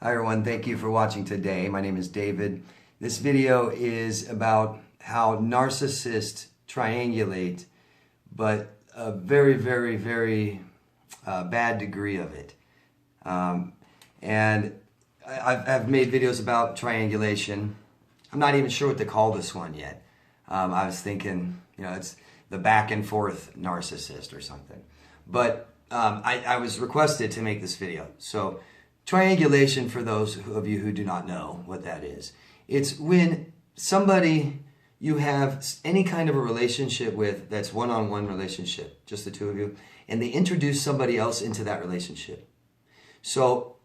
Hi everyone, thank you for watching today. My name is David. This video is about how narcissists triangulate, but a very bad degree of it. And I've made videos about triangulation. I'm not even sure what to call this one yet. I was thinking, it's the back and forth narcissist or something. But I was requested to make this video. So triangulation, for those of you who do not know what that is, it's when somebody you have any kind of a relationship with that's one-on-one relationship, just the two of you, and they introduce somebody else into that relationship. So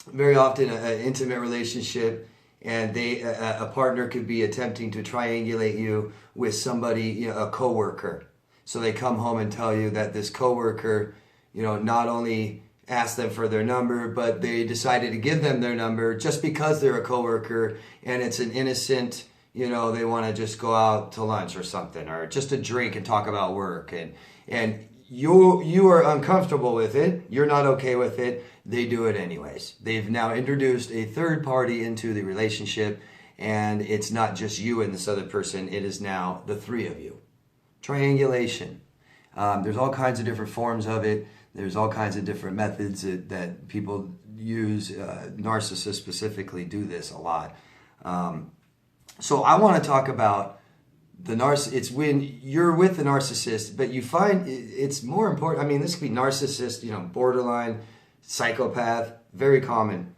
very often an intimate relationship, and a partner could be attempting to triangulate you with somebody, a coworker. So they come home and tell you that this coworker, not only asked them for their number, but they decided to give them their number just because they're a coworker and it's an innocent, they want to just go out to lunch or something, or just a drink and talk about work, and you are uncomfortable with it, you're not okay with it, they do it anyways. They've now introduced a third party into the relationship, and it's not just you and this other person, it is now the three of you. Triangulation. There's all kinds of different forms of it. There's all kinds of different methods that people use. Narcissists specifically do this a lot. So I want to talk about it's when you're with the narcissist, but you find it's more important. I mean, this could be narcissist, borderline, psychopath, very common.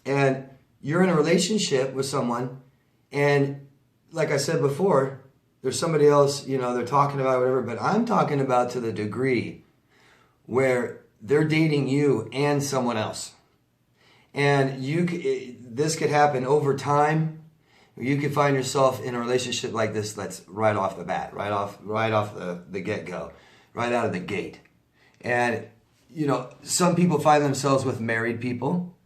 And you're in a relationship with someone, and like I said before, there's somebody else, they're talking about whatever, but I'm talking about to the degree where they're dating you and someone else. And this could happen over time. You could find yourself in a relationship like this that's right off the bat, right off the get-go, right out of the gate. And, some people find themselves with married people.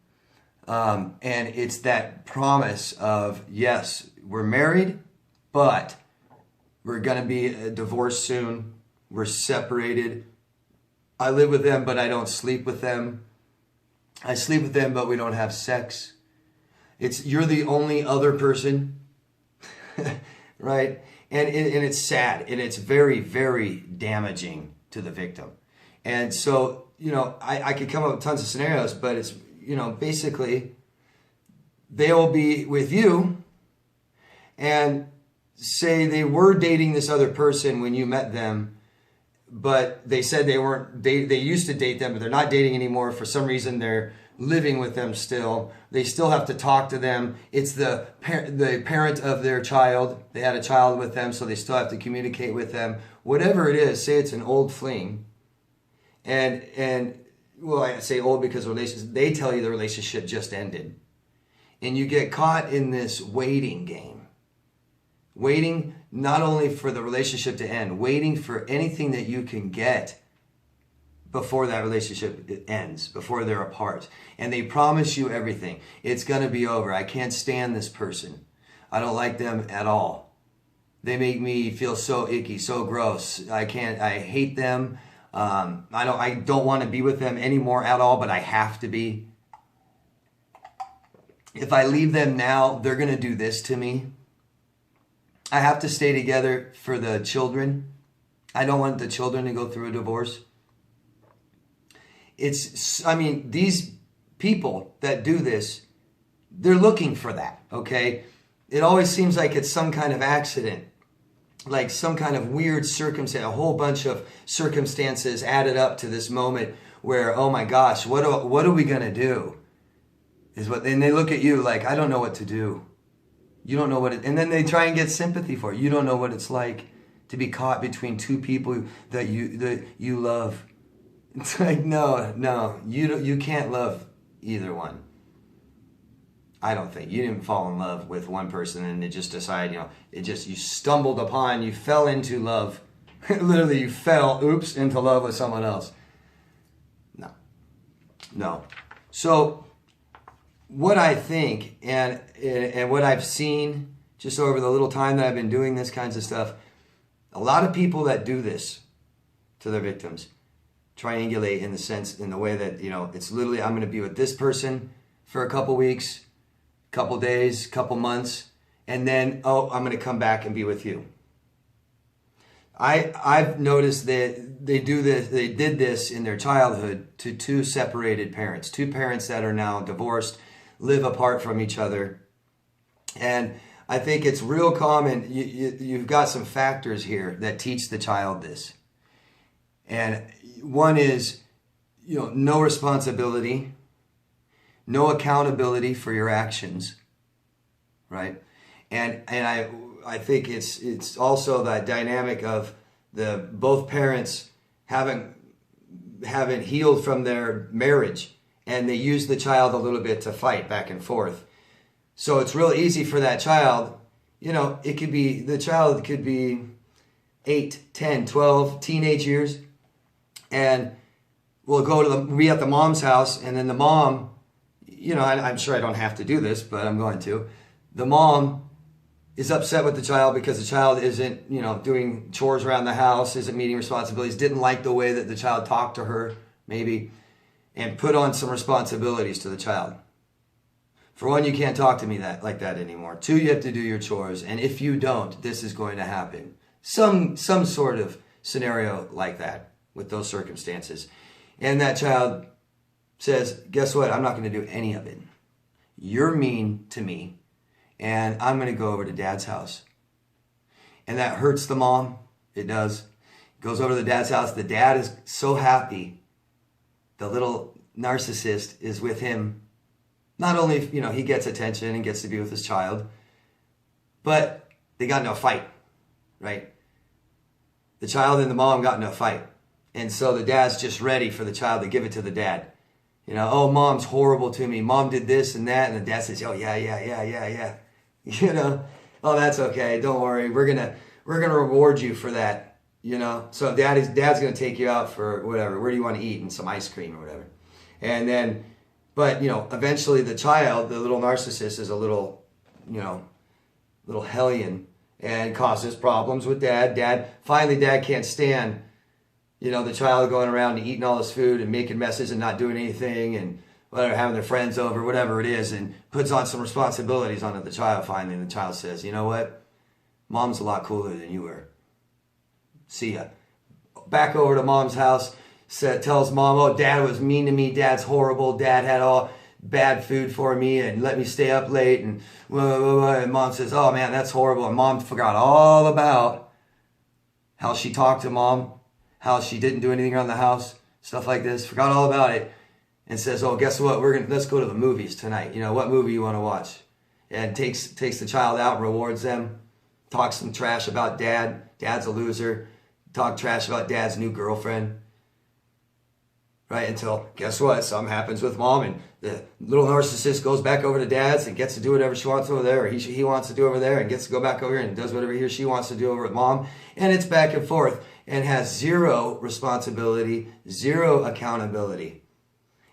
And it's that promise of, yes, we're married, but we're going to be divorced soon. We're separated. I live with them, but I don't sleep with them. I sleep with them, but we don't have sex. You're the only other person, right? And it's sad, and it's very damaging to the victim. And so, I could come up with tons of scenarios, but it's, basically, they will be with you and say they were dating this other person when you met them, but they said they used to date them, but they're not dating anymore. For some reason, they're living with them still. They still have to talk to them. It's the parent of their child. They had a child with them, so they still have to communicate with them. Whatever it is, say it's an old fling. And well, I say old because they tell you the relationship just ended. And you get caught in this waiting game. Waiting not only for the relationship to end, waiting for anything that you can get before that relationship ends, before they're apart. And they promise you everything. It's going to be over. I can't stand this person. I don't like them at all. They make me feel so icky, so gross. I hate them. I don't want to be with them anymore at all, but I have to be. If I leave them now, they're going to do this to me. I have to stay together for the children. I don't want the children to go through a divorce. These people that do this, they're looking for that, okay? It always seems like it's some kind of accident, like some kind of weird circumstance, a whole bunch of circumstances added up to this moment where, oh my gosh, what are we going to do? And they look at you like, I don't know what to do. You don't know what and then they try and get sympathy for you. You don't know what it's like to be caught between two people that you love. It's like, no, you can't love either one. I don't think. You didn't fall in love with one person and it just decided, you stumbled upon, you fell into love. Literally, you fell, into love with someone else. No. So what I think and what I've seen just over the little time that I've been doing this kinds of stuff, a lot of people that do this to their victims triangulate in the way that, it's literally, I'm going to be with this person for a couple weeks, couple days, couple months, and then, oh, I'm going to come back and be with you. I've noticed that they did this in their childhood to two separated parents, two parents that are now divorced, live apart from each other. And I think it's real common. You've got some factors here that teach the child this. And one is, no responsibility, no accountability for your actions, right? And I think it's also that dynamic of both parents haven't healed from their marriage, and they use the child a little bit to fight back and forth. So it's real easy for that child. The child could be 8, 10, 12, teenage years, and we'll be at the mom's house, and then the mom, I'm sure I don't have to do this, but I'm going to. The mom is upset with the child because the child isn't, doing chores around the house, isn't meeting responsibilities, didn't like the way that the child talked to her, maybe, and put on some responsibilities to the child. For one, you can't talk to me like that anymore. 2, you have to do your chores, and if you don't, this is going to happen. Some sort of scenario like that with those circumstances. And that child says, guess what? I'm not going to do any of it. You're mean to me, and I'm going to go over to Dad's house. And that hurts the mom. It does. Goes over to the dad's house. The dad is so happy. The little narcissist is with him. Not only, he gets attention and gets to be with his child, but they got in a fight, right? The child and the mom got in a fight. And so the dad's just ready for the child to give it to the dad. Oh, mom's horrible to me. Mom did this and that. And the dad says, oh, yeah. Oh, that's okay. Don't worry. We're gonna reward you for that. So dad's gonna take you out for whatever. Where do you want to eat? And some ice cream or whatever. And then, but eventually the child, the little narcissist, is a little hellion and causes problems with dad. Finally, dad can't stand, the child going around and eating all this food and making messes and not doing anything and whatever, having their friends over, whatever it is, and puts on some responsibilities onto the child finally. And the child says, you know what? Mom's a lot cooler than you were. See ya. Back over to mom's house, tells mom, oh, dad was mean to me. Dad's horrible. Dad had all bad food for me and let me stay up late. And and mom says, oh, man, that's horrible. And mom forgot all about how she talked to mom, how she didn't do anything around the house, stuff like this. Forgot all about it. And says, oh, guess what? Let's go to the movies tonight. What movie you want to watch? And takes the child out, rewards them, talks some trash about dad. Dad's a loser. Talk trash about dad's new girlfriend. Right? Until, guess what? Something happens with mom, and the little narcissist goes back over to dad's and gets to do whatever she wants over there, or he wants to do over there, and gets to go back over here and does whatever he or she wants to do over at mom. And it's back and forth, and has zero responsibility, zero accountability,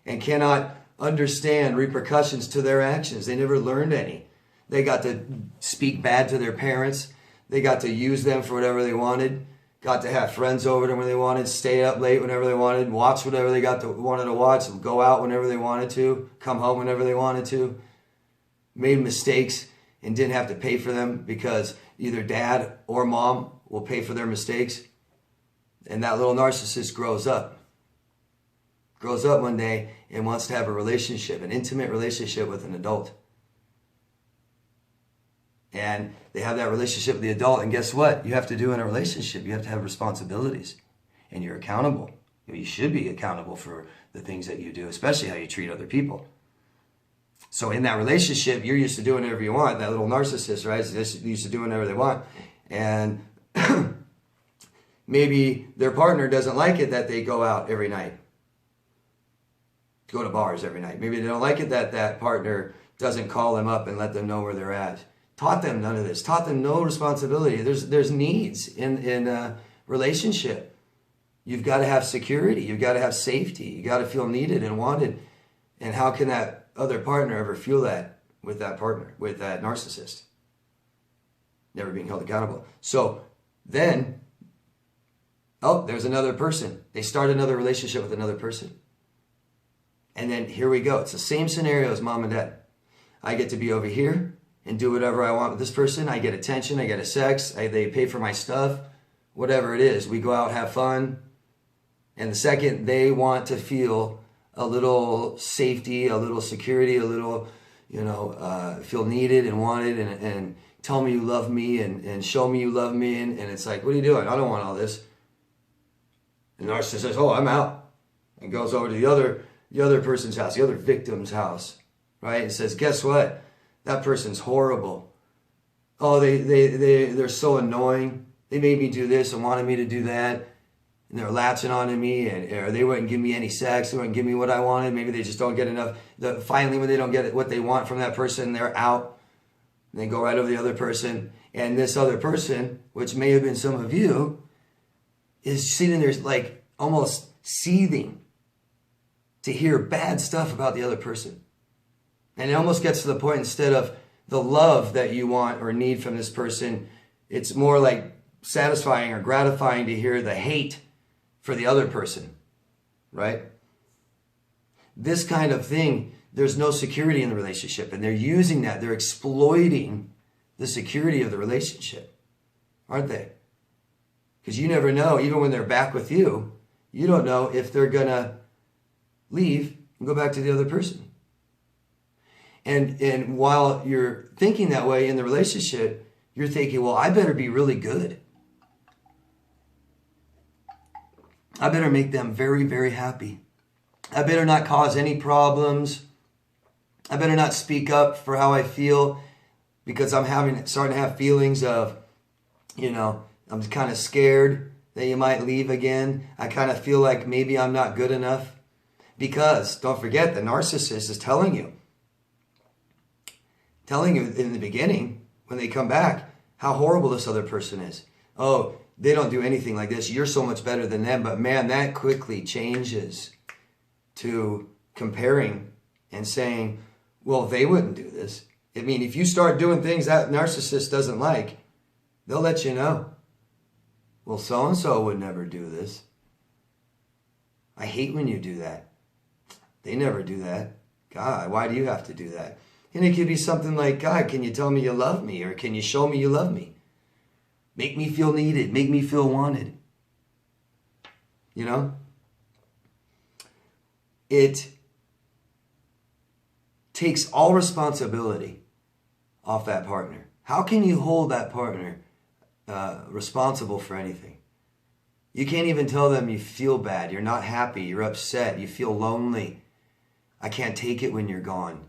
and cannot understand repercussions to their actions. They never learned any. They got to speak bad to their parents. They got to use them for whatever they wanted. Got to have friends over them when they wanted, stay up late whenever they wanted, watch whatever they wanted to watch, go out whenever they wanted to, come home whenever they wanted to. Made mistakes and didn't have to pay for them because either dad or mom will pay for their mistakes. And that little narcissist grows up one day and wants to have a relationship, an intimate relationship with an adult. And they have that relationship with the adult, and guess what? You have to do in a relationship. You have to have responsibilities, and you're accountable. You should be accountable for the things that you do, especially how you treat other people. So in that relationship, you're used to doing whatever you want. That little narcissist, right, is used to doing whatever they want. And maybe their partner doesn't like it that they go out every night, go to bars every night. Maybe they don't like it that that partner doesn't call them up and let them know where they're at. Taught them none of this. Taught them no responsibility. There's needs in a relationship. You've got to have security. You've got to have safety. You got to feel needed and wanted. And how can that other partner ever feel that with that partner, with that narcissist? Never being held accountable. So then, oh, there's another person. They start another relationship with another person. And then here we go. It's the same scenario as mom and dad. I get to be over here and do whatever I want with this person. I get attention. I get a sex. They pay for my stuff. Whatever it is. We go out, have fun. And the second they want to feel a little safety, a little security, a little, feel needed and wanted and tell me you love me and show me you love me. And it's like, what are you doing? I don't want all this. And the narcissist says, oh, I'm out. And goes over to the other person's house, the other victim's house, right? And says, guess what? That person's horrible. Oh, they're so annoying. They made me do this and wanted me to do that. And they're latching on to me, or they wouldn't give me any sex. They wouldn't give me what I wanted. Maybe they just don't get enough. Finally, when they don't get what they want from that person, they're out. And they go right over the other person. And this other person, which may have been some of you, is sitting there like almost seething to hear bad stuff about the other person. And it almost gets to the point, instead of the love that you want or need from this person, it's more like satisfying or gratifying to hear the hate for the other person, right? This kind of thing, there's no security in the relationship, and they're using that. They're exploiting the security of the relationship, aren't they? Because you never know, even when they're back with you, you don't know if they're going to leave and go back to the other person. And while you're thinking that way in the relationship, you're thinking, well, I better be really good. I better make them very, very happy. I better not cause any problems. I better not speak up for how I feel, because I'm starting to have feelings of, I'm kind of scared that you might leave again. I kind of feel like maybe I'm not good enough. Because, don't forget, the narcissist is telling you in the beginning, when they come back, how horrible this other person is. Oh, they don't do anything like this. You're so much better than them. But man, that quickly changes to comparing and saying, well, they wouldn't do this. I mean, if you start doing things that narcissist doesn't like, they'll let you know. Well, so-and-so would never do this. I hate when you do that. They never do that. God, why do you have to do that? And it could be something like, God, can you tell me you love me? Or can you show me you love me? Make me feel needed. Make me feel wanted. It takes all responsibility off that partner. How can you hold that partner responsible for anything? You can't even tell them you feel bad. You're not happy. You're upset. You feel lonely. I can't take it when you're gone.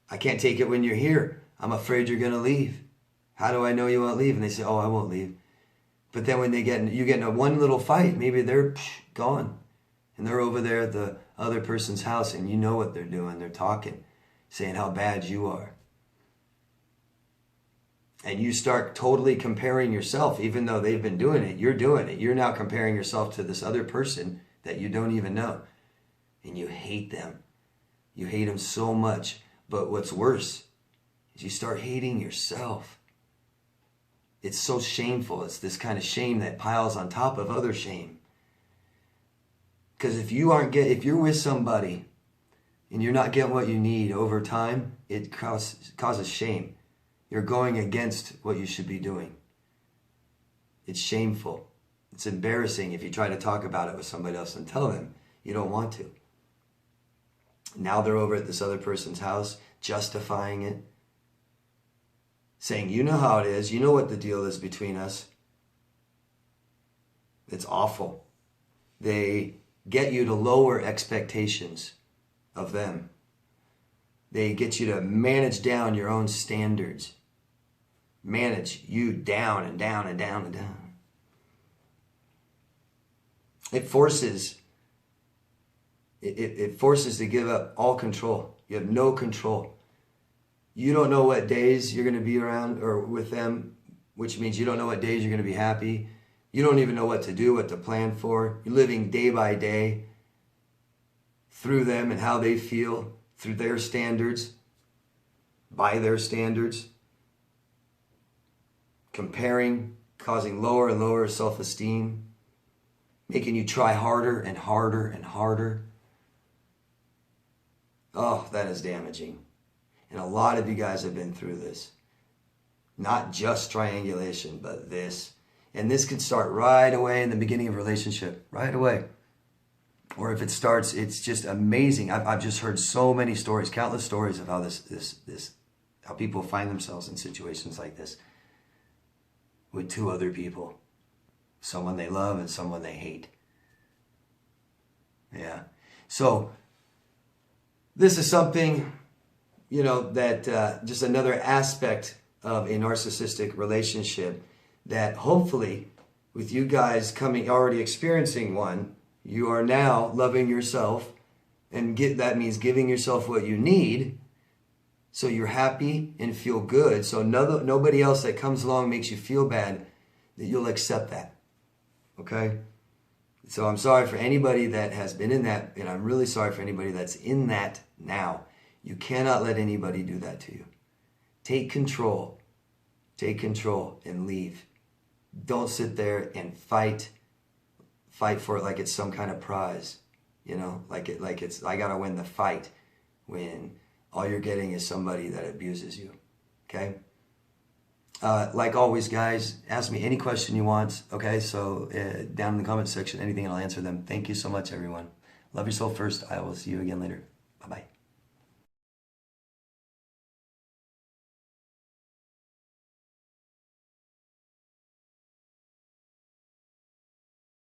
I can't take it when you're here. I'm afraid you're going to leave. How do I know you won't leave? And they say, oh, I won't leave. But then when you get in a one little fight, maybe they're gone. And they're over there at the other person's house, and you know what they're doing. They're talking, saying how bad you are. And you start totally comparing yourself, even though they've been doing it. You're doing it. You're now comparing yourself to this other person that you don't even know. And you hate them. You hate them so much. But what's worse is you start hating yourself. It's so shameful. It's this kind of shame that piles on top of other shame. Because if you're with somebody and you're not getting what you need over time, it causes shame. You're going against what you should be doing. It's shameful. It's embarrassing if you try to talk about it with somebody else and tell them you don't want to. Now they're over at this other person's house, justifying it, saying, you know how it is, you know what the deal is between us. It's awful. They get you to lower expectations of them. They get you to manage down your own standards. Manage you down and down and down and down. It forces to give up all control. You have no control. You don't know what days you're going to be around or with them, which means you don't know what days you're going to be happy. You don't even know what to do, what to plan for. You're living day by day through them and how they feel, through their standards, by their standards. Comparing, causing lower and lower self-esteem, making you try harder and harder and harder. Oh, that is damaging. And a lot of you guys have been through this. Not just triangulation, but this. And this could start right away in the beginning of a relationship, right away. Or if it starts, it's just amazing. I've just heard so many stories, countless stories of how how people find themselves in situations like this with two other people, someone they love and someone they hate. Yeah. So this is something, you know, that just another aspect of a narcissistic relationship that hopefully with you guys already experiencing one, you are now loving yourself, and that means giving yourself what you need so you're happy and feel good. So nobody else that comes along makes you feel bad, that you'll accept that. Okay? So I'm sorry for anybody that has been in that, and I'm really sorry for anybody that's in that now. You cannot let anybody do that to you. Take control. Take control and leave. Don't sit there and fight for it like it's some kind of prize, you know, like it's I gotta win the fight, when all you're getting is somebody that abuses you. Okay. Like always, guys, ask me any question you want. Okay, so down in the comment section, anything, and I'll answer them. Thank you so much, everyone. Love yourself first. I will see you again later. Bye bye.